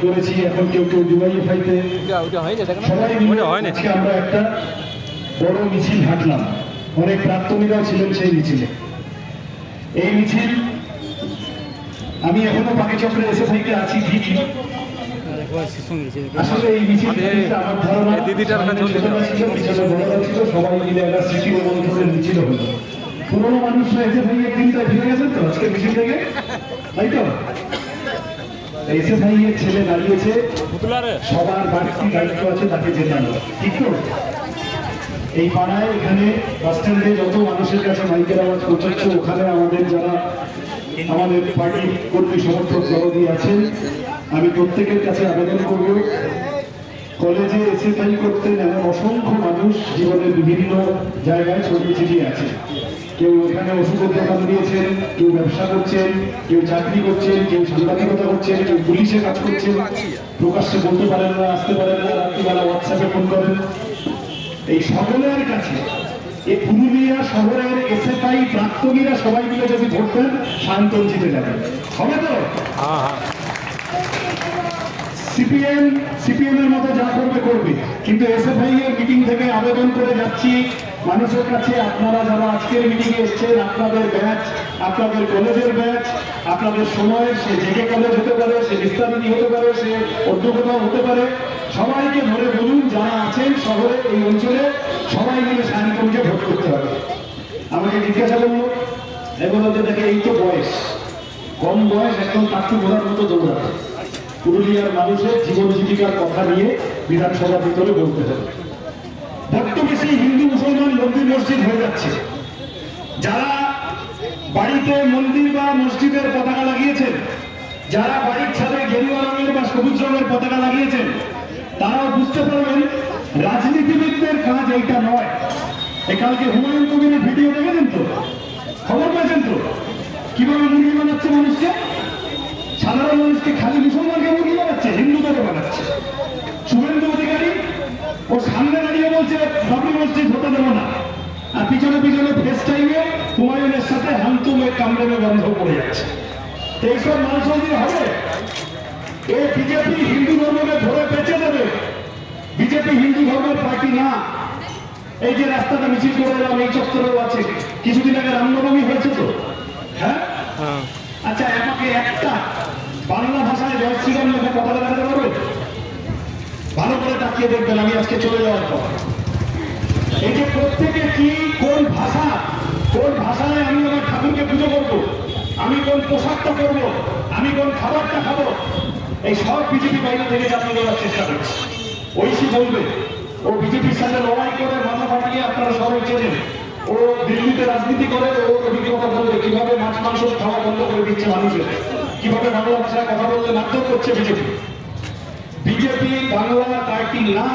করেছি, এখন কেউ কেউ ডিওয়াইএফআইতে সবাই মিলে আজকে আমরা একটা বড় মিছিল হাঁটলাম। অনেক প্রাক্তনীরাও ছিলেন সেই মিছিলে। এই মিছিল আমি এখনো পাকিচক্রে এসএফআইতে আছি ঠিকই, আসলে এই মিছিলটা আমার ধারণা সবাই মিলে একটা স্মৃতি রোমন্থনের মিছিল হলো। পুরোনো মানুষরা এসএফআই এর দিনটায় ফিরে গেছেন তো আজকে মিছিল থেকে, তাই তো? এসএফআই এর ছেলে দাঁড়িয়েছে, সবার বাড়তি দায়িত্ব আছে তাকে জেতানো, ঠিক তো? এই পাড়ায় এখানে বাস স্ট্যান্ডে যত মানুষের কাছে মাইকের আওয়াজ পৌঁছাচ্ছে, ওখানে আমাদের যারা আমাদের পার্টির কর্মী সমর্থক দলদি আছেন, আমি প্রত্যেকের কাছে আবেদন করব, কলেজে এসএফআই করতেন এমন অসংখ্য মানুষ জীবনের বিভিন্ন জায়গায় ছড়িয়ে ছিটিয়ে আছে। কেউ এখানে ওষুধের দোকান দিয়েছেন, কেউ ব্যবসা করছেন, কেউ চাকরি করছেন, কেউ সাংবাদিকতা করছেন, কেউ পুলিশে কাজ করছেন, প্রকাশ্যে বলতে পারেন না, আসতে পারেন না, রাত্রিবেলা হোয়াটসঅ্যাপে ফোন করেন। এই সকলের কাছে এই পুরুলিয়া শহরের এসএফআই প্রাক্তনীরা সবাই মিলে যদি ভোট দেন, শান্তন জিতে যাবে, হবে তো? সিপিএম এর মতো যা করবে করবে, কিন্তু এসএফআই এর মিটিং থেকে আবেদন করে যাচ্ছি মানুষের কাছে, আপনারা যারা আজকের মিটিং এ এসছেন, আপনাদের ব্যাচ, আপনাদের কলেজের ব্যাচ, আপনাদের সময়ের, সে জেকে কলেজ হতে পারে, সে বিস্তারিত হতে পারে, সে অন্য কোথাও হতে পারে, সবাইকে ধরে বলুন যারা আছেন শহরে এই অঞ্চলে, সবাই মিলে শান্তনকে ভোট করতে হবে। আমাকে জিজ্ঞাসা করলো, এগুলো যে দেখে এই তো বয়স, কম বয়স, একদম কাটু ঘোড়ার মতো দৌড়াবে। পুরুলিয়ার মানুষের জীবন জীবিকার কথা নিয়ে বিধানসভার ভিতরে বলতে হবে। বড্ড বেশি হিন্দু মুসলমান মন্দির মসজিদ হয়ে যাচ্ছে। যারা বাড়িতে মন্দির বা মসজিদের পতাকা লাগিয়েছেন, যারা বাড়ির ছাদে গেরুয়া রঙের বা সবুজ রঙের পতাকা লাগিয়েছেন, তারাও বুঝতে পারবেন রাজনীতিবিদদের কাজ এইটা নয়। কালকে হুমায়ুন কবিরের ভিডিও দেখেছেন তো, খবর পেয়েছেন তো, কিভাবে মুরগি বানাচ্ছে মানুষকে, সাধারণ মানুষকে, খালি মুসলমানকে মুরগি বানাচ্ছে, হিন্দুদেরও বানাচ্ছে। শুভেন্দু অধিকারী ও সামনে দাঁড়িয়ে বলছে বাবরি মসজিদ হতে দেবো না, আর পিছনে পিছনে ফেস টাইমে হুমায়ুনের সাথে হামতুমে কামড়ে বন্ধ করে যাচ্ছে। এইসব মানুষ দিয়ে হবে? এ বিজেপি হিন্দু ধর্মকে ধরে বেঁচে দেবে। বিজেপি হিন্দু ধর্মের পার্টি না। এই যে রাস্তাটা মিছিল করে এলাম, এই চত্বরেও আছে, কিছুদিন আগে রামনবমী হয়েছে তো, হ্যাঁ? আচ্ছা, আমাকে একটা বাংলা ভাষায় জয় শ্রীরাম লেখা কথা দেখাতে পারবে? ভালো করে তাকিয়ে দেখবেন আমি আজকে চলে যাওয়ার পর। এই যে প্রত্যেকে কি কোন ভাষা, কোন ভাষায় আমি আমার ঠাকুরকে পুজো করবো, আমি কোন পোশাকটা করবো, আমি কোন খাবারটা খাবো, এই সব বিজেপি বাইরে থেকে চাপিয়ে দেওয়ার চেষ্টা করছে। ঐশী বলবে ও বিজেপির সাথে লড়াই করে মাথা ফাটিয়ে, আপনারা সবাই চেনেন, ও দিল্লিতে রাজনীতি করে, ওর অভিজ্ঞতা বলবে কিভাবে মাছ মাংস খাওয়া বন্ধ করে দিচ্ছে মানুষের, কিভাবে বাংলা ভাষায় কথা বলতে বাধ্য করছে বিজেপি। বিজেপি বাংলা পার্টি না।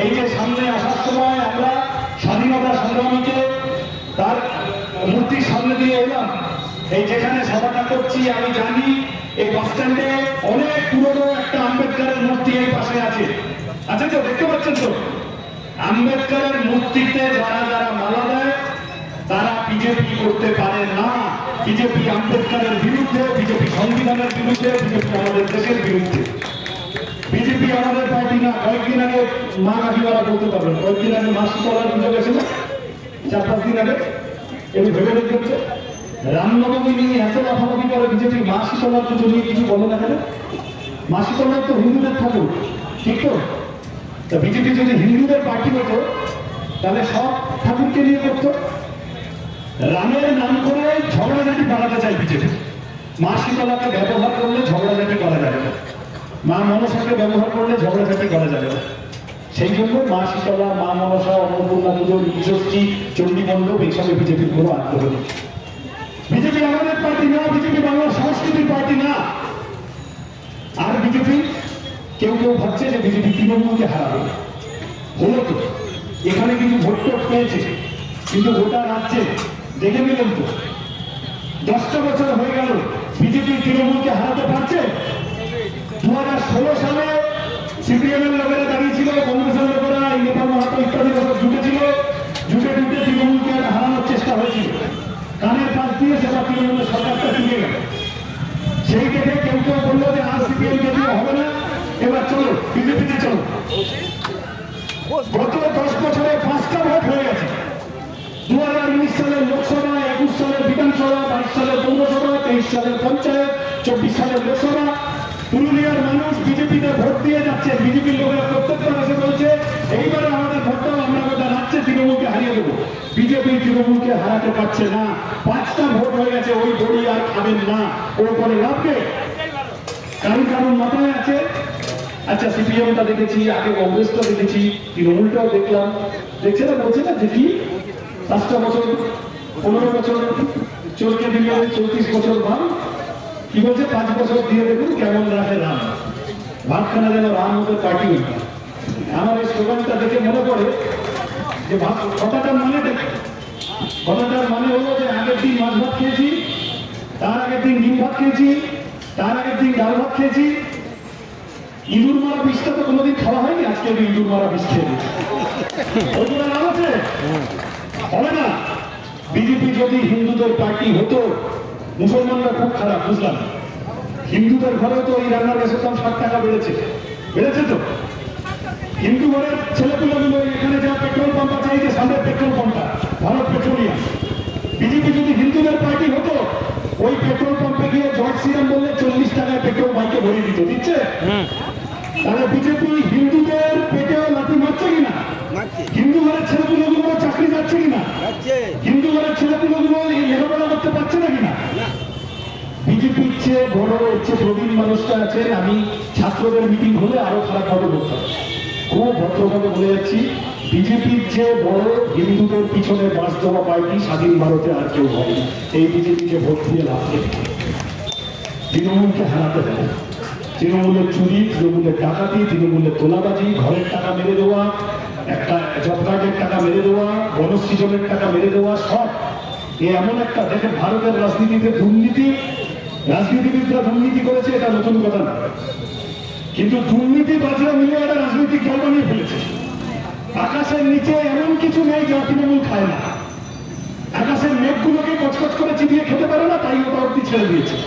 এই যে সামনে আসার সময় আমরা স্বাধীনতা সংগ্রামীকে তার মূর্তির সামনে দিয়ে এলাম, এই যেখানে সভাটা করছি আমি জানি এই বাস স্ট্যান্ডে অনেক পুরনো একটা আম্বেদকরের মূর্তি এই পাশে আছে, আচ্ছা তো দেখতে পাচ্ছেন তো? আম্বেদকরের মূর্তিতে যারা যারা মালা দেয় তারা বিজেপি করতে পারে না। বিজেপি আম্বেদকরের বিরুদ্ধে, বিজেপি সংবিধানের বিরুদ্ধে, বিজেপি আমাদের দেশের বিরুদ্ধে। বিজেপি আমাদের পার্টি না। কয়েকদিন আগে মা কাকিমারা বলতে পারবেন, কয়েকদিন আগে মাসি তলার পুজো গেছিল, 4-5 দিন আগে, এমনি ভেবে দেখতে রামনবমী নিয়ে এত লাফালাফি করে বিজেপি, মাসি তলার পুজো নিয়ে কিছু বলে না কেন? মাসি তলার তো হিন্দুদের ঠাকুর, ঠিক তো? বিজেপি যদি হিন্দুদের পার্টি হতো তাহলে সব ঠাকুরকে নিয়ে করতো। রামের নাম করে ঝগড়াঝাটি বাড়াতে চায় বিজেপি। মা শীতলাকে ব্যবহার করলে ঝগড়াঝাটি করা যাবে না, মা মনসাকে ব্যবহার করলে ঝগড়াঝাটি করা যাবে না। সেই জন্য মা শীতলা, মা মনসা, অন্নপূর্ণা পুজো, নীলষষ্ঠী, চণ্ডীমণ্ডপ এইসবে বিজেপির কোনো আগ্রহ নেই। বিজেপি আমাদের পার্টি না, বিজেপি বাংলার সংস্কৃতির পার্টি না। আর বিজেপি কেউ কেউ ভাবছে যে বিজেপি তৃণমূলকে হারাবে। হলো তো, এখানে কিন্তু ভোট পেয়েছে, কিন্তু গোটা রাজ্যে দেখে নিলেন তো 10টা বছর হয়ে গেল বিজেপি তৃণমূলকে হারাতে পারছে। 2016 সালে সিপিএম এর লোকেরা দাঁড়িয়েছিল, কংগ্রেসের লোকেরা, নেপাল মাহাতো ইত্যাদি লোক জুটেছিল, জুটে তৃণমূলকে হারানোর চেষ্টা হয়েছিল। কানের পাশ দিয়ে সেটা তৃণমূলের সরকারটা টিকে গেল। সেই দেখে কেউ কেউ বললো যে আর সিপিএম কে দিয়ে এবার চলো বিজেপিতে চলো। গত 10 বছরে 5টা ভোট হয়ে গেছে। 2019 সালের লোকসভা, 21 সালের বিধানসভা, 22 সালের পৌরসভা, 23 সালের পঞ্চায়েত, 24 সালের লোকসভা। পুরুলিয়ার মানুষ বিজেপিতে ভোট দিয়ে যাচ্ছে। বিজেপির লোকেরা প্রত্যেকটা এসে বলছে এইবারে আমাদের ভোটটাও আমরা গোটা রাজ্যে তৃণমূলকে হারিয়ে দেবো। বিজেপি তৃণমূলকে হারাতে পারছে না। 5টা ভোট হয়ে গেছে, ওই বড়ি আর খাবেন না। ও করে লাভকে কারণ মাথায় আছে। আচ্ছা, সিপিএমটা দেখেছি, আগে কংগ্রেসটা দেখেছি, তৃণমূলটাও দেখলাম। দেখছে না, বলছে না যে কি 5টা বছর 15 বছর চলকে দিলে 34 বছর ভাব কি বলছে 5 বছর দিয়ে দেখুন কেমন রাখে রাম। ভাতখানা যেন রাম ওদের পার্টি। আমার এই স্লোগানটা দেখে মনে পড়ে যে কথাটার মানে দেখে, কথাটার মানে হলো যে আগের দিন মাছ ভাত খেয়েছি, তার আগের দিন ডিম ভাত খেয়েছি, তার আগের দিন ডাল ভাত খেয়েছি। ইঁদুর মারা বিষটা তো কোনোদিন খাওয়া হয়নি, আজকে আমি ইঁদুর মারা বিষ খেয়ে দিচ্ছি। ওগুলো নাম আছে হবে না। বিজেপি যদি হিন্দুদের পার্টি হতো, মুসলমানরা খুব খারাপ বুঝলাম, হিন্দুদের ঘরেও তো এই রান্নার গ্যাসের দাম 60 টাকা বেড়েছে, বেড়েছে তো। হিন্দু ঘরের ছেলেপুলেগুলো এখানে যা পেট্রোল পাম্প আছে, এই যে সামনে পেট্রোল পাম্পটা ভারত পেট্রোলিয়াম, বিজেপি যদি হিন্দুদের পার্টি হতো, ওই পেট্রোল পাম্পে গিয়ে জর্জ সিরাম বললে 40 টাকায় পেট্রোল বাইকে ভরিয়ে দিত, দিচ্ছে। তাহলে বিজেপি হিন্দুদের পেটেও লাঠি মারছে কিনা? হিন্দু ঘরের ছেলেপুলেগুলো চাকরি যাচ্ছে কিনা? হিন্দু ঘরের ছেলেপুলেগুলো লেখাপড়া করতে পারছে না কিনা? বিজেপির চেয়ে বড় হচ্ছে প্রবীণ মানুষটা আছেন। আমি ছাত্রদের মিটিং হলে আরো খারাপ ভাবে বলতাম, খুব ভদ্রভাবে বলে যাচ্ছি, বিজেপির চেয়ে বড় হিন্দুদের পিছনে বাস দেওয়া পার্টি স্বাধীন ভারতে আর কেউ হবে। এই বিজেপিকে ভোট দিয়ে লাভ নেই। তৃণমূলকে হারাতে হবে। তৃণমূলের চুরি, তৃণমূলের ডাকাতি, তৃণমূলের তোলাবাজি, ঘরের টাকা মেরে দেওয়া, একটা জব কার্ডের টাকা মেরে দেওয়া, বনসৃজনের টাকা মেরে দেওয়া, সব এমন একটা দেখেন। ভারতের রাজনীতিতে দুর্নীতি, রাজনীতিবিদরা দুর্নীতি করেছে, এটা নতুন কথা না, কিন্তু দুর্নীতিবাজরা মিলে একটা রাজনৈতিক দল বানিয়ে ফেলেছে। আকাশের নিচে এমন কিছু নেই যা তৃণমূল খায় না। আকাশের মেঘগুলোকে কচকচ করে চিবিয়ে খেতে পারে না, তাই ওটা অব্দি ছেড়ে দিয়েছে।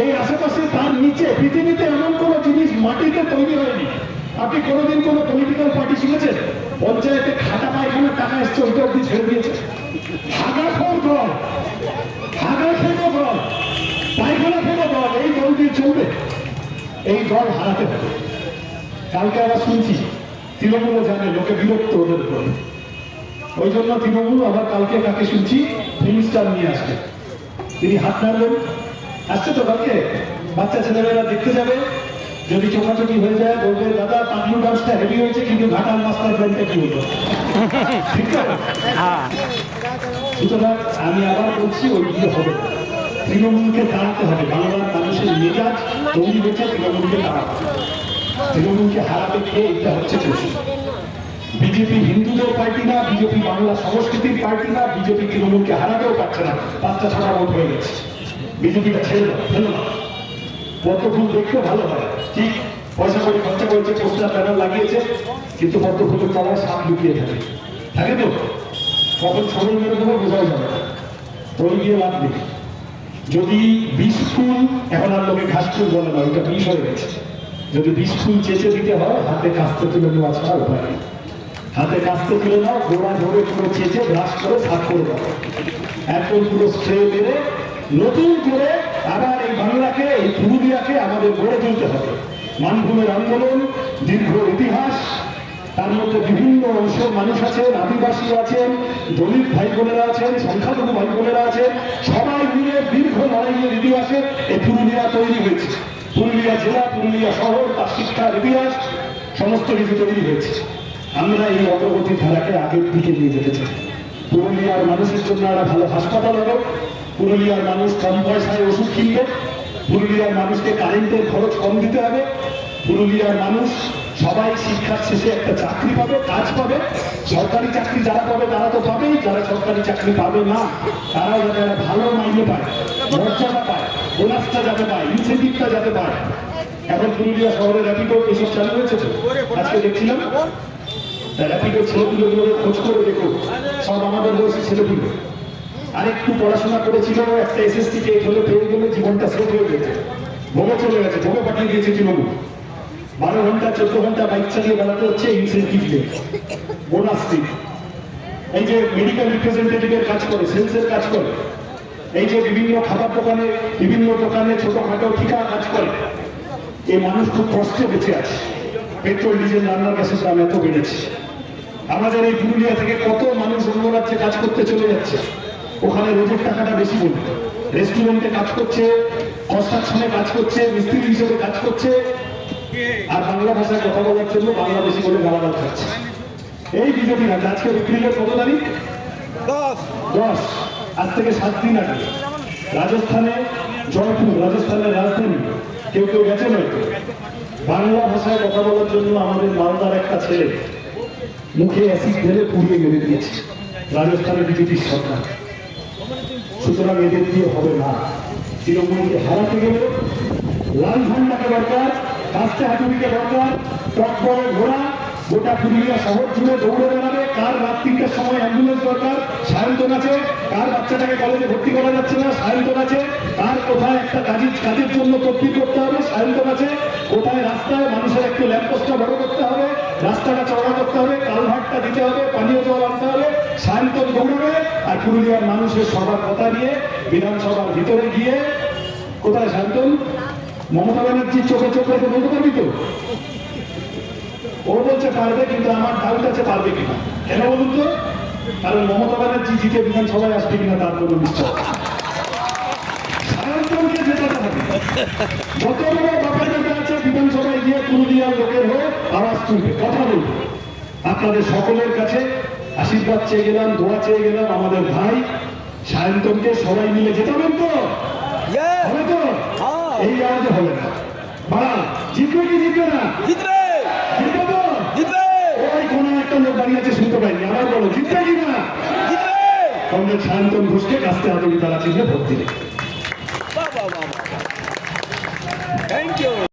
এই আশেপাশে তার নিচে পৃথিবীতে এমন কোন জিনিস মাটিতে তৈরি হয়নি। আপনি কোনোদিন কোন পলিটিক্যাল পার্টি শুনেছেন পঞ্চায়েতে খাটা পায়খানার টাকা এসছে, ওইটা অব্দি ছেড়ে দিয়েছে? হাগা খোর দল, হাগা ফেঁকো দল, পায়খানা ফেঁকো দল, এই দল দিয়ে চলবে? এই দল হারাতে হবে। কালকে আবার শুনছি তৃণমূলও জানে লোকে বিরক্ত ওদের উপরে, ওই জন্য তৃণমূল আবার কালকে কাকে শুনছি ফিল্ম স্টার নিয়ে আসবে। তিনি হাত নাড়লেন, আসছে তো কালকে, বাচ্চা ছেলেমেয়েরা দেখতে যাবে, যদি চোখাচোখি হয়ে যায় বলবে দাদা পাগলু ডান্সটা হেভি হয়েছে, কিন্তু ঘাটাল মাস্টার প্ল্যানটা কি হলো? ঠিক আছে। সুতরাং আমি আবার বলছি ওইগুলো হবে না। তৃণমূলকে দাঁড়াতে হবে। বাংলার মানুষের মেজাজ তৈরি হয়েছে তৃণমূলকে দাঁড়াতে। তৃণমূলকে হারাতে গিয়ে এটা হচ্ছে কৌশল। বিজেপি হিন্দুদের পার্টি না, বিজেপি বাংলা সংস্কৃতির পার্টি না, বিজেপি তৃণমূলকে হারাতেও পারছে না। 5টা 6টা ভোট হয়ে গেছে, বিজেপিটা ছেড়ে দাও, ফেলো না। পদ্মফুল দেখতে ভালো হয়, ঠিক পয়সা করে খরচা করেছে, পোস্টার ব্যানার লাগিয়েছে, কিন্তু পদ্মফুলের তলায় সাপ লুকিয়ে থাকে, থাকে তো। কখন ছবল মেরে দেবো বোঝাও যাবে না, ওই গিয়ে লাভ নেই। যদি বিষ ফুল, এখন আর লোকে ঘাস ফুল বলে না, ওইটা বিষ হয়ে গেছে। যদি বিষ ফুল চেঁচে দিতে হয়, হাতে কাস্তে তুলে নেওয়া ছাড়া উপায় নেই। হাতে কাস্তে তুলে নাও, গোড়া ধরে পুরো চেঁচে ব্রাশ করে সাফ করে দাও, একদম পুরো স্প্রে মেরে নতুন করে আবার এই বাংলাকে, এই পুরুলিয়াকে আমাদের গড়ে তুলতে হবে। মানভূমের আন্দোলন, দীর্ঘ ইতিহাস, তার মধ্যে বিভিন্ন অংশের মানুষ আছেন, আদিবাসী আছেন, দলিত ভাই বোনেরা আছেন, সংখ্যালঘু ভাই বোনেরা আছেন, সবাই মিলে দীর্ঘ লড়াইয়ের ইতিহাসে এই পুরুলিয়া তৈরি হয়েছে। পুরুলিয়া জেলা, পুরুলিয়া শহর, তার শিক্ষার ইতিহাস সমস্ত কিছু তৈরি হয়েছে। আমরা এই অগ্রগতির ধারাকে আগের দিকে নিয়ে যেতে চাই। পুরুলিয়ার মানুষের জন্য একটা ভালো হাসপাতাল হবে, পুরুলিয়ার মানুষ কম পয়সায় ওষুধ কিনবে, পুরুলিয়ার মানুষকে কারেন্টের খরচ কম দিতে হবে, পুরুলিয়ার মানুষ সবাই শিক্ষার শেষে একটা চাকরি পাবে, কাজ পাবে। সরকারি চাকরি যারা পাবে তারা তো পাবেই, যারা সরকারি চাকরি পাবে না তারাও যাতে একটা ভালো মাইনে পায়, মর্যাদা পায়, বোনাসটা যাতে পায়, ইনসেন্টিভটা যাতে পায়। এখন পুরুলিয়া শহরে র্যাপিডো এসব চালু হয়েছে তো, আজকে দেখছিলাম র্যাপিডো ছেলেপুলেগুলো খোঁজ করে দেখো, সব আমাদের বয়সী ছেলেপুলে। আরেকটু পড়াশোনা করেছিল, একটা এসএসসি টেট হলে পেয়ে গেলে জীবনটা সেট হয়ে গেছে, ভোগে চলে গেছে, ভোগে পাঠিয়ে দিয়েছে তৃণমূল। 12 ঘন্টা 14 ঘন্টা বাইক চালিয়ে বেড়াতে হচ্ছে ইনসেন্টিভ নিয়ে, বোনাস দিন। এই যে মেডিকেল রিপ্রেজেন্টেটিভের কাজ করে, সেলসের কাজ করে, এই যে বিভিন্ন খাবার দোকানে, বিভিন্ন দোকানে ছোটখাটো ঠিকা কাজ করে, এই মানুষ খুব কষ্টে বেঁচে আছে। পেট্রোল ডিজেল রান্নার গ্যাসের দাম এত বেড়েছে। আমাদের এই পুরুলিয়া থেকে কত মানুষ অন্য রাজ্যে কাজ করতে চলে যাচ্ছে, ওখানে রোজের টাকাটা বেশি বলবে। রেস্টুরেন্টে কাজ করছে, কনস্ট্রাকশনে কাজ করছে, মিস্ত্রি হিসেবে কাজ করছে, আর বাংলা ভাষায় কথা বলার জন্য বাংলাদেশি বলে গালাগাল খাচ্ছে। এই বিজেপি রাজ্য আজকে এপ্রিলের কত তারিখ? 10। আজ থেকে 7 দিন আগে রাজস্থানে জয়পুর, রাজস্থানের রাজধানী, কেউ কেউ গেছেন হয়তো, বাংলা ভাষায় কথা বলার জন্য আমাদের মালদার একটা ছেলে মুখে অ্যাসিড ঢেলে পুড়িয়ে মেরে দিয়েছে রাজস্থানের বিজেপির সরকার। সুতরাং এদের দিয়ে হবে না। তৃণমূলকে হারাতে গেলে লাল ঝান্ডাকে দরকার, কাস্তে হাতুড়িকে দরকার, টক বড় ঘোড়া গোটা পুরুলিয়া শহর জুড়ে দৌড়ে বেড়াবে। কার রাত 3টার সময় অ্যাম্বুলেন্স দরকার, সায়ন্তন আছে। কার বাচ্চাটাকে কলেজে ভর্তি করা যাচ্ছে না, সায়ন্তন আছে। কার কোথায় একটা কাজের জন্য তদবির করতে হবে, সায়ন্তন আছে। কোথায় রাস্তায় মানুষের একটু ল্যাম্পপোস্টটা বড় করতে হবে, রাস্তাটা চওড়া করতে হবে, কালভার্টটা দিতে হবে, পানীয় জল আনতে হবে, সায়ন্তন দৌড়াবে। আর পুরুলিয়ার মানুষের সবার কথা নিয়ে বিধানসভার ভিতরে গিয়ে কোথায় সায়ন্তন? মমতা ব্যানার্জির চোখে চোখ রেখে বলতে পারবি তো? ও বলছে পারবে, কিন্তু আমার ডাউট আছে পারবে কিনা। কেন বলুন তো? কারণ মমতা ব্যানার্জি জিতে বিধানসভায় আসবে কিনা তার কোনো নিশ্চয়। সায়ন্তনকে জেতাতে হবে। যত বড় বাপের বেটা আছে বিধানসভায় গিয়ে পুরুলিয়ার লোকের হয়ে আওয়াজ তুলবে, কথা বলবে। আপনাদের সকলের কাছে আশীর্বাদ চেয়ে গেলাম, দোয়া চেয়ে গেলাম, আমাদের ভাই সায়ন্তনকে সবাই মিলে জেতাবেন তো? হবে তো? এই আওয়াজে হবে না। বাড়ান, জিতবে কি জিতবে না? জিতবে তো? ওই কোন একটা লোক দাঁড়িয়ে আছে, শুনতে পাইনি। আবার বলো, জিতবে কি না? কমরেড সায়ন্তন ঘোষকে কাস্তে হাতুড়ি তারা চিহ্নে ভোট দিলে। Thank you.